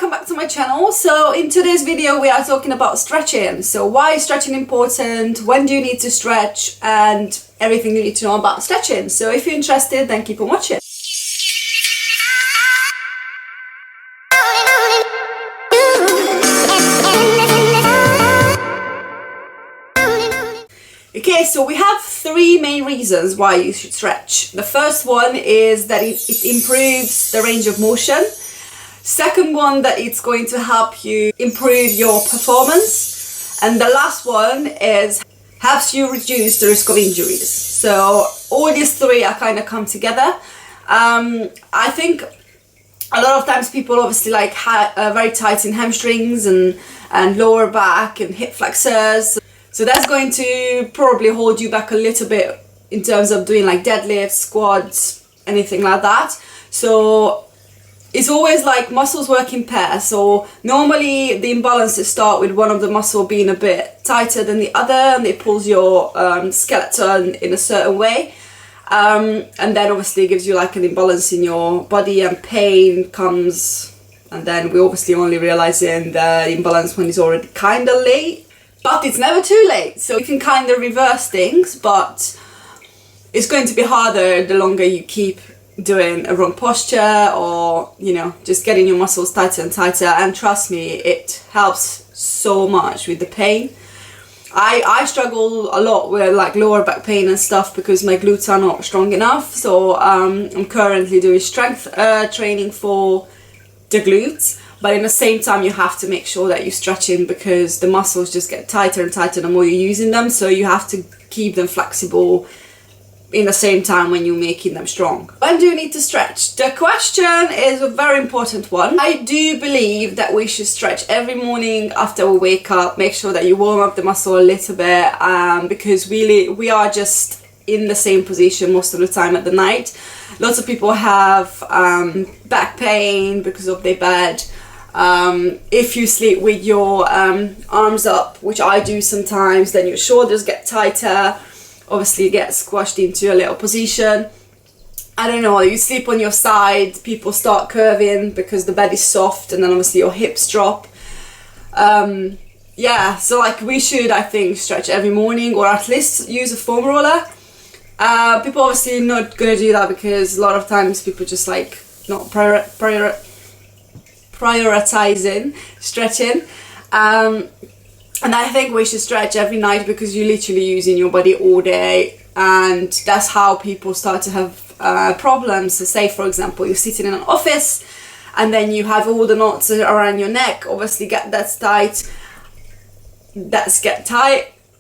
welcome back to my channel. So in today's video we are talking about stretching. So why is stretching important, when do you need to stretch, and everything you need to know about stretching. So if you're interested, then keep on watching. Okay, so we have three main reasons why you should stretch. The first one is that it improves the range of motion. Second one, that it's going to help you improve your performance. And the last one is helps you reduce the risk of injuries. So all these three are kind of come together. I think a lot of times people obviously like very tight in hamstrings and lower back and hip flexors. So that's going to probably hold you back a little bit in terms of doing like deadlifts, squats, anything like that. So it's always like muscles work in pairs. So normally the imbalances start with one of the muscle being a bit tighter than the other, and it pulls your skeleton in a certain way. And then obviously it gives you like an imbalance in your body, and pain comes, and then we obviously only realizing the imbalance when it's already kind of late. But it's never too late, so you can kind of reverse things, but it's going to be harder the longer you keep doing a wrong posture, or you know, just getting your muscles tighter and tighter. And trust me, it helps so much with the pain. I struggle a lot with like lower back pain and stuff because my glutes are not strong enough. So I'm currently doing strength training for the glutes. But in the same time, you have to make sure that you're stretching, because the muscles just get tighter and tighter the more you're using them. So you have to keep them flexible in the same time when you're making them strong. When do you need to stretch? The question is a very important one. I do believe that we should stretch every morning after we wake up. Make sure that you warm up the muscle a little bit, because really we are just in the same position most of the time at the night. Lots of people have back pain because of their bed. If you sleep with your arms up, which I do sometimes, then your shoulders get tighter, obviously you get squashed into a little position. I don't know, you sleep on your side, people start curving because the bed is soft, and then obviously your hips drop. Yeah, so like we should, I think, stretch every morning, or at least use a foam roller. People obviously not gonna do that because a lot of times people just like not prioritizing stretching, and I think we should stretch every night, because you're literally using your body all day, and that's how people start to have problems. So say for example you're sitting in an office and then you have all the knots around your neck, obviously get tight,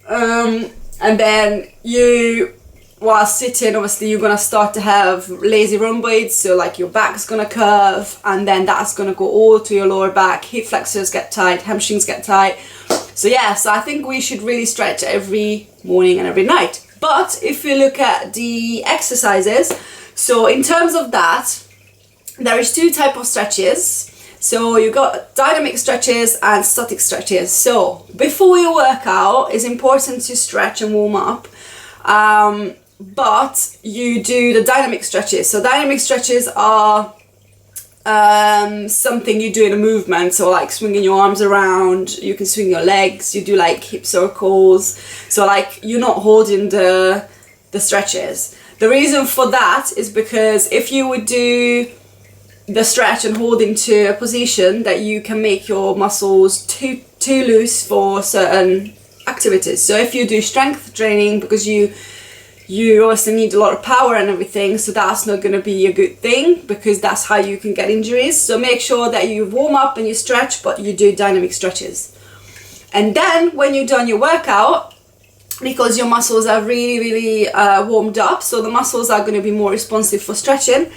and then you, while sitting, obviously you're gonna start to have lazy rhomboids, so like your back's gonna curve, and then that's gonna go all to your lower back, hip flexors get tight, hamstrings get tight. So yeah, so I think we should really stretch every morning and every night. But if you look at the exercises, so in terms of that, there is two types of stretches. So you got dynamic stretches and static stretches. So before your workout, it's important to stretch and warm up. But you do the dynamic stretches. So dynamic stretches are something you do in a movement. So like swinging your arms around, you can swing your legs, you do like hip circles. So like you're not holding the stretches. The reason for that is because if you would do the stretch and hold into a position, that you can make your muscles too loose for certain activities. So if you do strength training, because you also need a lot of power and everything, so that's not going to be a good thing, because that's how you can get injuries. So make sure that you warm up and you stretch, but you do dynamic stretches. And then when you're done your workout, because your muscles are really warmed up, so the muscles are going to be more responsive for stretching,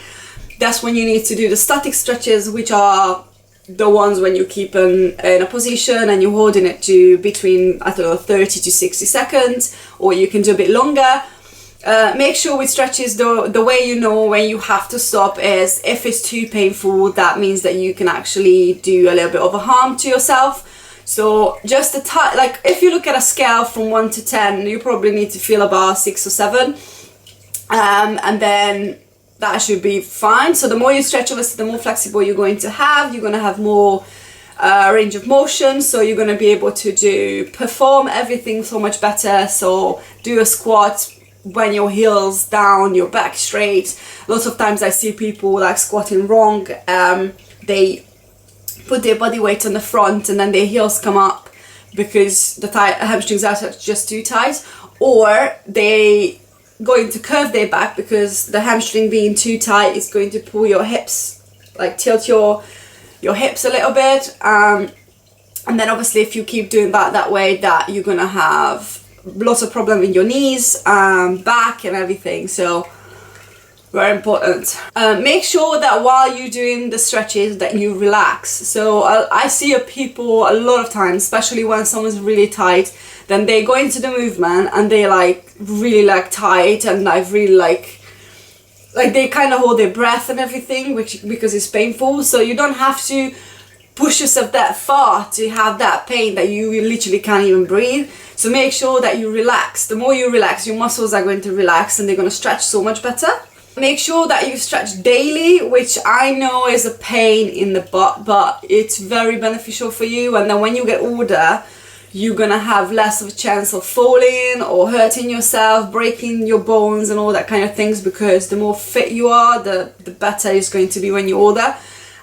that's when you need to do the static stretches, which are the ones when you keep in a position and you're holding it to between, I don't know, 30 to 60 seconds, or you can do a bit longer. Make sure with stretches, the way you know when you have to stop is if it's too painful. That means that you can actually do a little bit of a harm to yourself. So just like if you look at a scale from 1 to 10, you probably need to feel about 6 or 7, and then that should be fine. So the more you stretch, obviously the more flexible you're going to have. You're going to have more range of motion, so you're going to be able to perform everything so much better. So do a squat when your heels down, your back straight. Lots of times I see people like squatting wrong. They put their body weight on the front and then their heels come up because the hamstrings are just too tight, or they going to curve their back because the hamstring being too tight is going to pull your hips, like tilt your hips a little bit, and then obviously if you keep doing that way, that you're gonna have lots of problem in your knees, back and everything. So very important. Make sure that while you're doing the stretches that you relax. So I see people a lot of times, especially when someone's really tight, then they go into the movement and they like really like tight and like really like they kind of hold their breath and everything, because it's painful. So you don't have to push yourself that far to have that pain that you literally can't even breathe. So make sure that you relax. The more you relax, your muscles are going to relax and they're going to stretch so much better. Make sure that you stretch daily, which I know is a pain in the butt, but it's very beneficial for you. And then when you get older, you're gonna have less of a chance of falling or hurting yourself, breaking your bones and all that kind of things, because the more fit you are, the better it's going to be when you're older.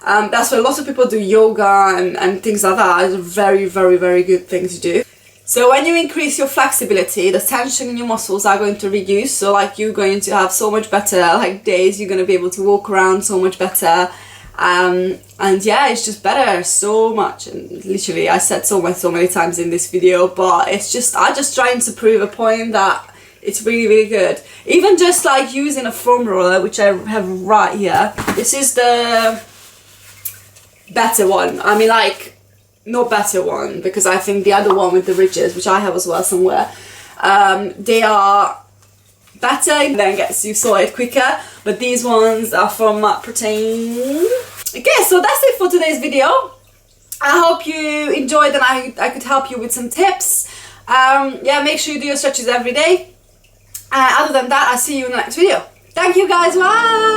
That's why lots of people do yoga and things like that. It's a very, very, very good thing to do. So when you increase your flexibility, the tension in your muscles are going to reduce. So like you're going to have so much better like days. You're going to be able to walk around so much better. And yeah, it's just better so much. And literally I said so many times in this video, but it's just, I'm just trying to prove a point that it's really, really good. Even just like using a foam roller, which I have right here. This is the better one. I mean, like, not better one, because I think the other one with the ridges, which I have as well somewhere, they are better and then gets you sorted quicker, but these ones are from Protein. Okay, so that's it for today's video. I hope you enjoyed and I could help you with some tips. Yeah, make sure you do your stretches every day. Other than that, I'll see you in the next video. Thank you guys, bye!